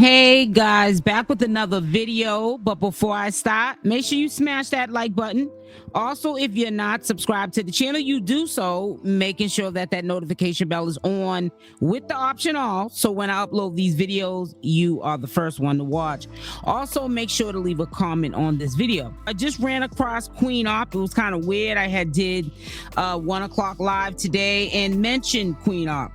Hey guys, back with another video, but before I start, make sure you smash that like button. Also, if you're not subscribed to the channel, you do so, making sure that that notification bell is on with the option all, so when I upload these videos, you are the first one to watch. Also, make sure to leave a comment on this video. I just ran across Queenopp. It was kind of weird. I had did 1 o'clock live today and mentioned Queenopp.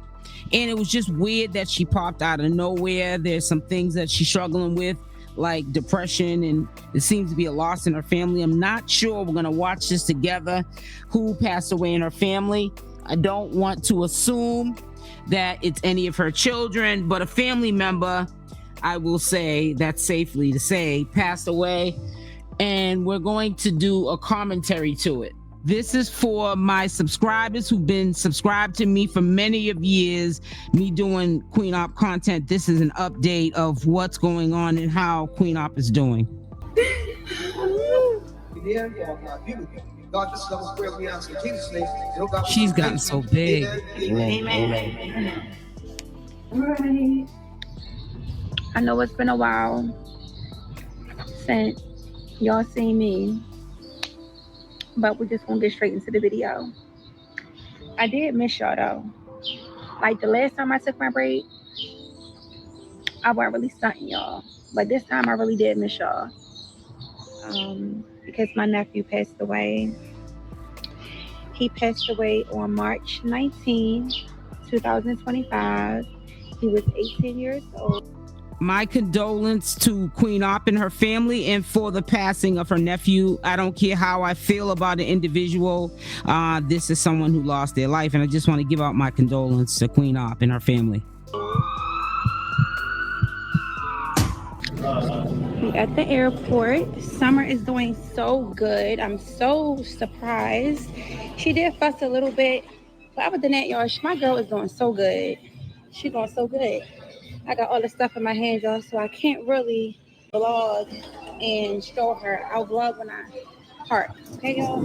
And it was just weird that she popped out of nowhere. There's some things that she's struggling with, like depression, and it seems to be a loss in her family. I'm not sure. We're going to watch this together. Who passed away in her family? I don't want to assume that it's any of her children, but a family member, I will say, that's safely to say, passed away. And we're going to do a commentary to it. This is for my subscribers who've been subscribed to me for many of years, me doing Queenopp content. This is an update of what's going on and how Queenopp is doing. She's gotten so big. Amen. Right. I know it's been a while since y'all seen me, but we're just gonna get straight into the video. I did miss y'all though. Like the last time I took my break, I wasn't really stunting y'all, but this time I really did miss y'all, because my nephew passed away. He passed away on March 19, 2025. He was 18 years old. My condolences to Queenopp and her family, and for the passing of her nephew. I don't care how I feel about an individual. This is someone who lost their life, and I just want to give out my condolences to Queenopp and her family. At the airport, Summer is doing so good. I'm so surprised. She did fuss a little bit, but other than that, y'all, my girl is doing so good. She's doing so good. I got all the stuff in my hands, y'all, so I can't really vlog and show her. I'll vlog when I park. Okay, y'all?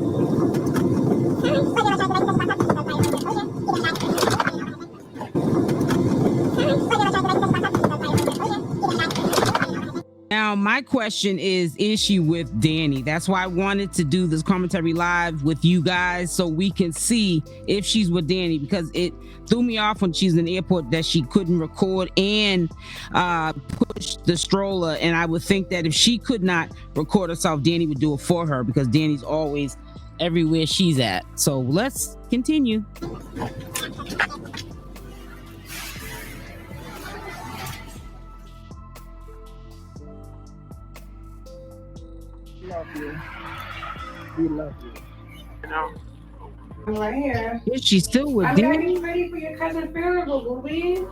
Now, my question is she with Dani? That's why I wanted to do this commentary live with you guys, so we can see if she's with Dani, because it threw me off when she's in the airport that she couldn't record and push the stroller. And I would think that if she could not record herself, Dani would do it for her, because Dani's always everywhere she's at. So let's continue. Love you. We love you. I'm right here. Is she still with I'm Dani? ready for your cousin funeral, booby.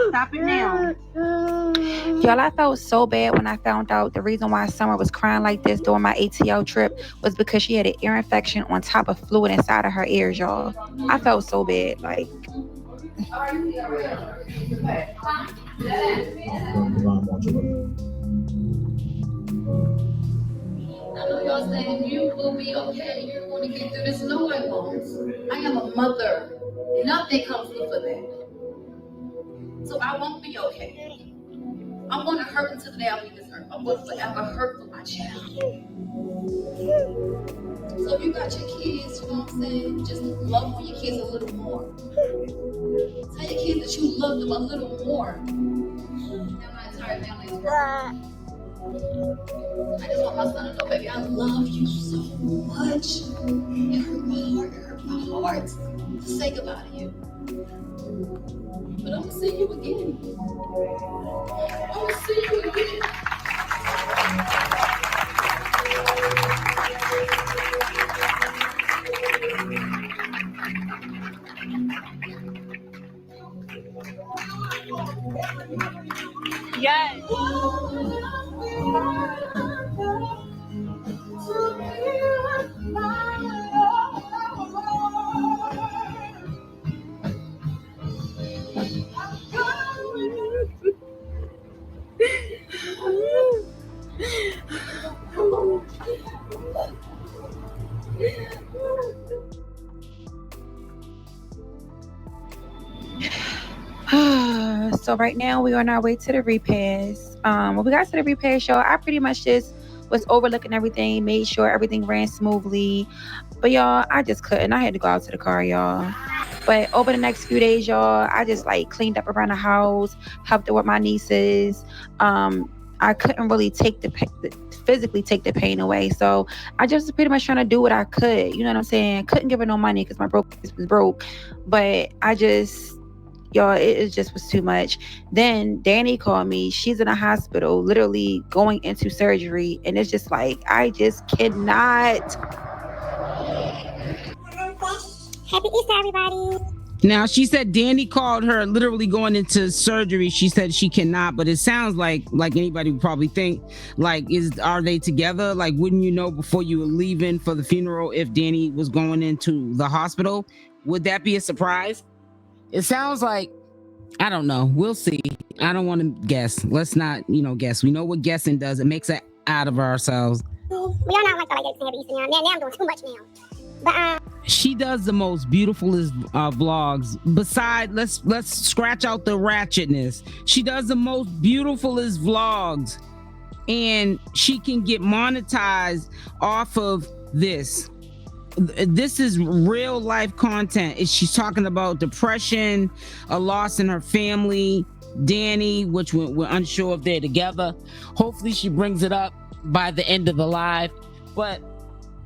Stop it now. Y'all, I felt so bad when I found out the reason why Summer was crying like this during my ATL trip was because she had an ear infection on top of fluid inside of her ears, y'all. I felt so bad, like. I know y'all saying you will be okay. You're going to get through this. No, I won't. I am a mother. Nothing comes before that. So I won't be okay. I want to hurt until the day I leave this earth. I want to forever hurt for my child. So if you got your kids, you know what I'm saying, just love on your kids a little more. Tell your kids that you love them a little more. Now my entire family is working. I just want my son to know, baby, I love you so much. It hurt my heart to say goodbye to you. But I'm gonna see you again. I'm gonna see you again. Yes. So right now we're on our way to the repairs. When we got to the repairs, y'all, I pretty much just was overlooking everything, made sure everything ran smoothly. But y'all, I just couldn't. I had to go out to the car, y'all. But over the next few days, y'all, I just like cleaned up around the house, helped her with my nieces. I couldn't really physically take the pain away. So I just was pretty much trying to do what I could. You know what I'm saying? Couldn't give her no money because my broke was broke. But I just, y'all, it just was too much. Then Dani called me. She's in a hospital, literally going into surgery. And it's just like, I just cannot. Happy Easter, everybody. Now, she said Dani called her literally going into surgery. She said she cannot, but it sounds like anybody would probably think, like, are they together? Like, wouldn't you know before you were leaving for the funeral if Dani was going into the hospital? Would that be a surprise? It sounds like, I don't know. We'll see. I don't want to guess. Let's not, guess. We know what guessing does. It makes it out of ourselves. We all not like that Happy Easter now. Now I'm doing too much now. But she does the most beautifulest vlogs. Besides, let's scratch out the ratchetness. She does the most beautifulest vlogs, and she can get monetized off of this. This is real life content. She's talking about depression, a loss in her family, Dani, which we're unsure if they're together. Hopefully she brings it up by the end of the live. But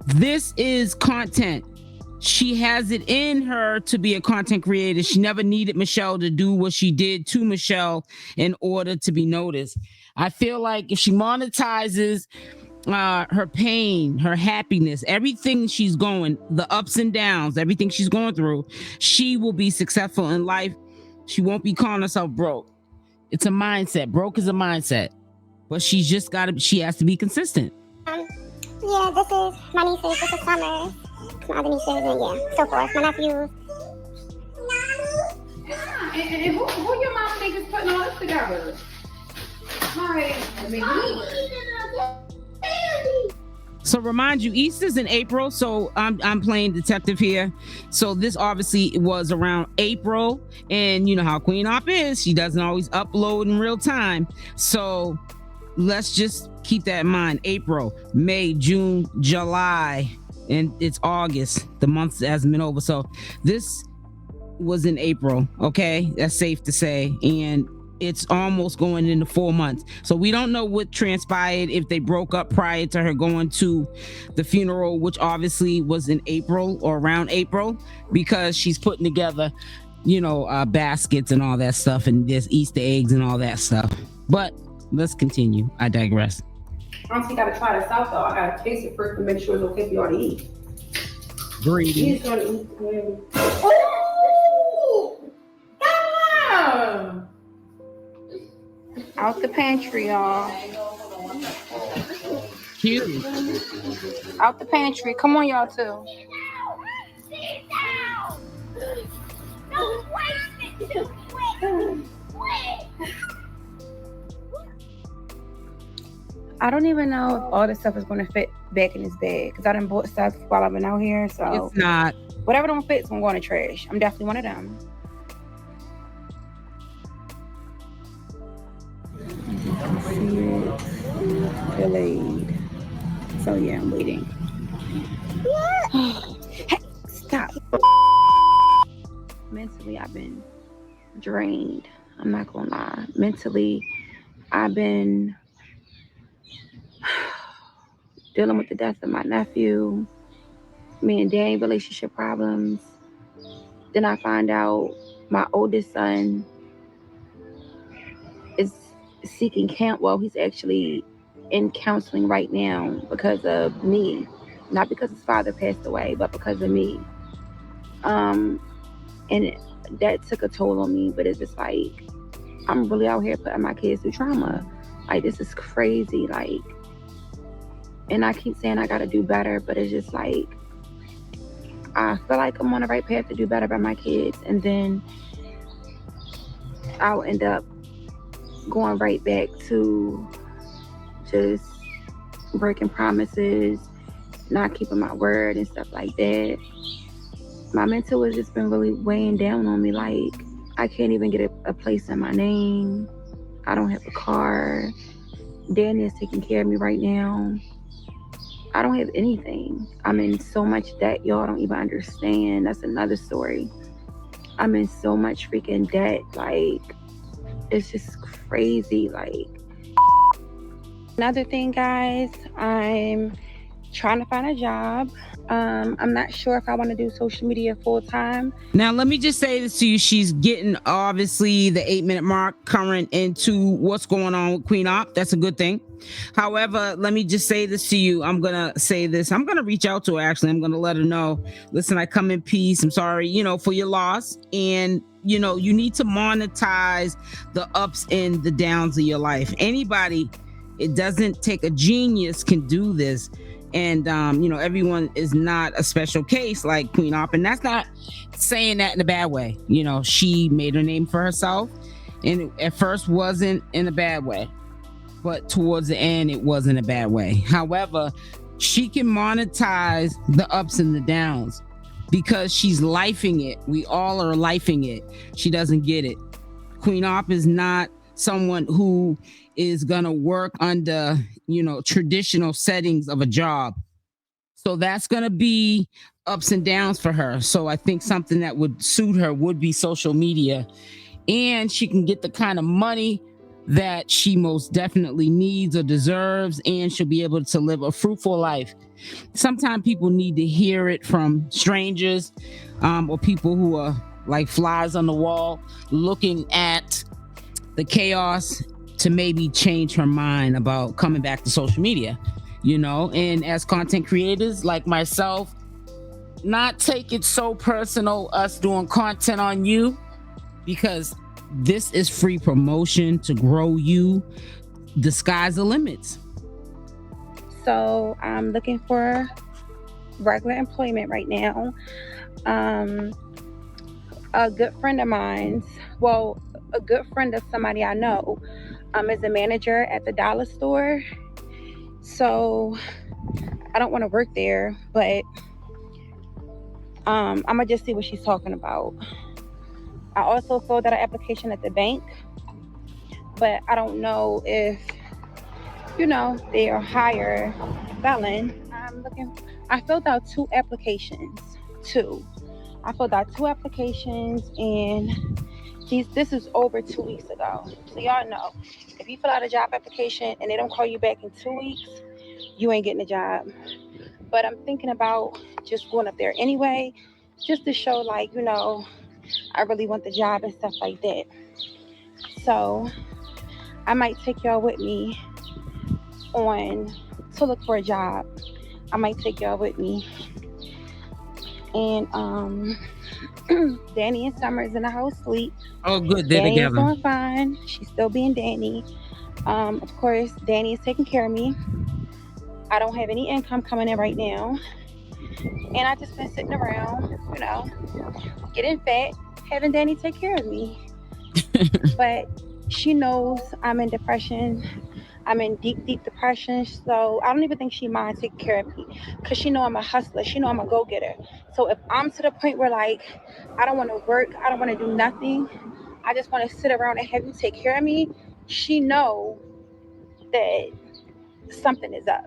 this is content. She has it in her to be a content creator. She never needed Michelle to do what she did to Michelle in order to be noticed. I feel like if she monetizes her pain, her happiness, everything she's going, the ups and downs, everything she's going through, she will be successful in life. She won't be calling herself broke. It's a mindset. Broke is a mindset. But she has to be consistent. yeah, this is my nieces. This is Summer. My other nieces, and yeah, so forth. My nephews. Yeah, and who your mom think is putting all this together? So remind you, Easter's in April, so I'm playing detective here. So this obviously was around April, and you know how Queenopp is. She doesn't always upload in real time. So let's just keep that in mind. April, May, June, July, and it's August. The month hasn't been over. So this was in April, okay? That's safe to say. And it's almost going into 4 months. So we don't know what transpired, if they broke up prior to her going to the funeral, which obviously was in April or around April, because she's putting together, baskets and all that stuff, and there's Easter eggs and all that stuff. But let's continue. I digress. Honestly, gotta try this out though. I gotta taste it first to make sure it's okay for y'all to eat. Greedy. He's gonna eat. Oh! Ah! Out the pantry, y'all. Cute. Out the pantry. Come on, y'all, too. I don't even know if all this stuff is going to fit back in this bag, because I done bought stuff while I've been out here. So It's not. Whatever don't fit, I'm going to trash. I'm definitely one of them. Delayed. So yeah, I'm waiting. Hey, stop. Mentally, I've been drained. I'm not gonna lie. Mentally, I've been dealing with the death of my nephew, me and Dani relationship problems. Then I find out my oldest son is seeking he's actually in counseling right now because of me. Not because his father passed away, but because of me. And that took a toll on me, but it's just like, I'm really out here putting my kids through trauma. Like, this is crazy. Like, and I keep saying I gotta do better, but it's just like, I feel like I'm on the right path to do better by my kids, and then I'll end up going right back to just breaking promises, not keeping my word and stuff like that. My mental has just been really weighing down on me. Like, I can't even get a place in my name. I don't have a car. Dani is taking care of me right now. I don't have anything. I'm in so much debt, y'all don't even understand. That's another story. I'm in so much freaking debt. Like, it's just crazy. Like, another thing, guys, I'm trying to find a job. I'm not sure if I want to do social media full time. Now, let me just say this to you. She's getting obviously the 8-minute mark current into what's going on with Queenopp. That's a good thing. However, let me just say this to you. I'm going to say this. I'm going to reach out to her. Actually, I'm going to let her know, listen, I come in peace. I'm sorry, for your loss. And, you need to monetize the ups and the downs of your life. Anybody, it doesn't take a genius can do this. And, everyone is not a special case like Queenopp. And that's not saying that in a bad way. She made her name for herself. And it at first wasn't in a bad way. But towards the end, it wasn't a bad way. However, she can monetize the ups and the downs because she's lifing it. We all are lifing it. She doesn't get it. Queenopp is not someone who is going to work under, traditional settings of a job. So that's going to be ups and downs for her. So I think something that would suit her would be social media. And she can get the kind of money that she most definitely needs or deserves, and she'll be able to live a fruitful life. Sometimes people need to hear it from strangers or people who are like flies on the wall looking at the chaos to maybe change her mind about coming back to social media, and as content creators like myself, not take it so personal, us doing content on you, because this is free promotion to grow you. The sky's the limits. So I'm looking for regular employment right now. A good friend of mine, a good friend of somebody I know, is a manager at the dollar store. So I don't want to work there, but I'm gonna just see what she's talking about. I also filled out an application at the bank, but I don't know if, they are higher felon. I filled out two applications, and this is over 2 weeks ago. So y'all know, if you fill out a job application and they don't call you back in 2 weeks, you ain't getting a job. But I'm thinking about just going up there anyway, just to show I really want the job and stuff like that. So I might take y'all with me to look for a job. I might take y'all with me. And Dani and Summer is in the house sleep. Oh, good. They're Dani together. is doing fine. She's still being Dani. Of course, Dani is taking care of me. I don't have any income coming in right now. And I just been sitting around, getting fat, having Dani take care of me. But she knows I'm in depression. I'm in deep, deep depression. So I don't even think she minds taking care of me, because she know I'm a hustler. She know I'm a go-getter. So if I'm to the point where I don't want to work, I don't want to do nothing, I just want to sit around and have you take care of me, she know that something is up.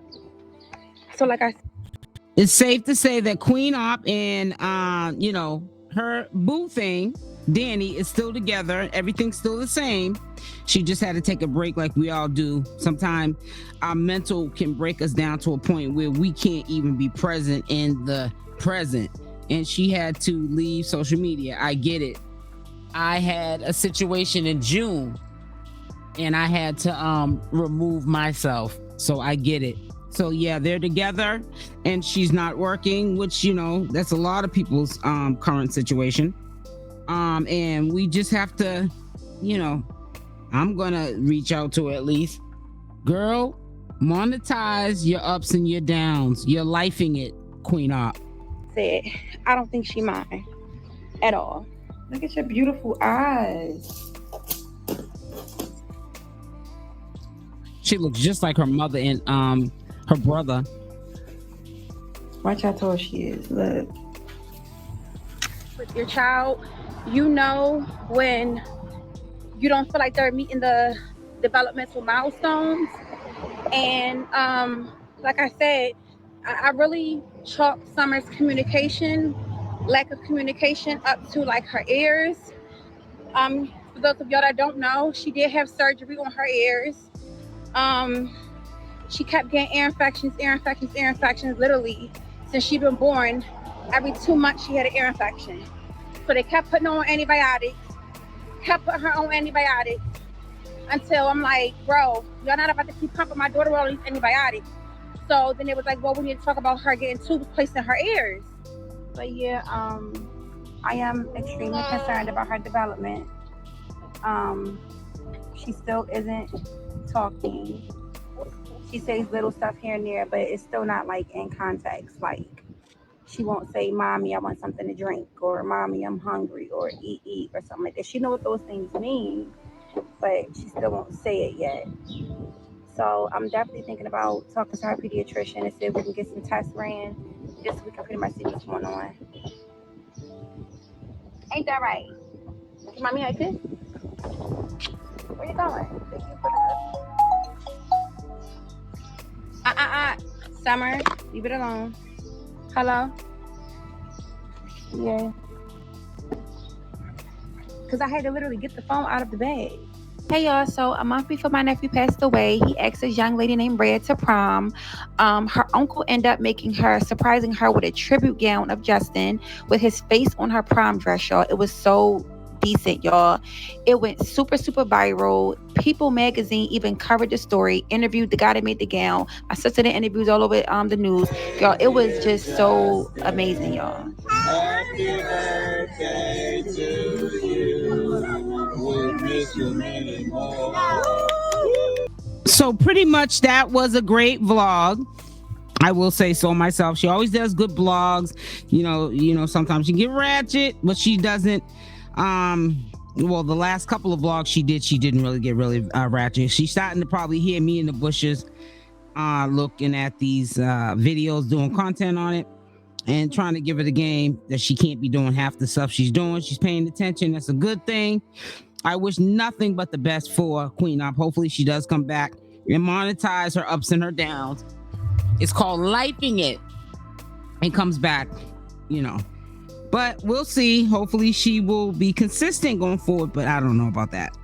So like I said, it's safe to say that Queenopp and her boo thing, Dani, is still together. Everything's still the same. She just had to take a break like we all do. Sometimes our mental can break us down to a point where we can't even be present in the present. And she had to leave social media. I get it. I had a situation in June and I had to remove myself. So I get it. So yeah, they're together and she's not working, which, that's a lot of people's current situation. And we just have to, I'm gonna reach out to her at least. Girl, monetize your ups and your downs. You're lifing it, Queenopp. I don't think she mind at all. Look at your beautiful eyes. She looks just like her mother and her brother. Watch how tall she is. Look. with your child, you know when you don't feel like they're meeting the developmental milestones. And like I said, I really chalk Summer's communication, lack of communication, up to like her ears. For those of y'all that don't know, she did have surgery on her ears. She kept getting ear infections, literally since she'd been born. Every 2 months she had an ear infection. So they kept putting her on antibiotics, until I'm like, bro, y'all not about to keep pumping my daughter with all these antibiotics. So then it was like, well, we need to talk about her getting tubes placed in her ears. But yeah, I am extremely concerned about her development. She still isn't talking. She says little stuff here and there, but it's still not like in context. Like, she won't say, "Mommy, I want something to drink," or "Mommy, I'm hungry," or eat, or something like that. She knows what those things mean, but she still won't say it yet. So I'm definitely thinking about talking to her pediatrician and see if we can get some tests ran, just so we can pretty much see what's going on. Ain't that right? Mommy, I could. Where you going? Thank you for the... Summer, leave it alone. Hello? Yeah. Because I had to literally get the phone out of the bag. Hey y'all, so a month before my nephew passed away, he asked this young lady named Red to prom. Her uncle ended up surprising her with a tribute gown of Justin with his face on her prom dress, y'all. It was so decent, y'all. It went super viral. People magazine even covered the story, interviewed the guy that made the gown. My sister did interviews all over the news, y'all. It was just so amazing, y'all. Happy birthday to you. We miss you many more. So pretty much that was a great vlog. I will say so myself. She always does good vlogs. You know, sometimes she get ratchet, but she doesn't. Well, the last couple of vlogs she didn't really get ratchet. She's starting to probably hear me in the bushes looking at these videos, doing content on it, and trying to give it a game that she can't be doing half the stuff she's doing. She's paying attention. That's a good thing. I wish nothing but the best for Queenopp. Hopefully she does come back and monetize her ups and her downs. It's called lifing it, and comes back, but we'll see. Hopefully she will be consistent going forward, but I don't know about that.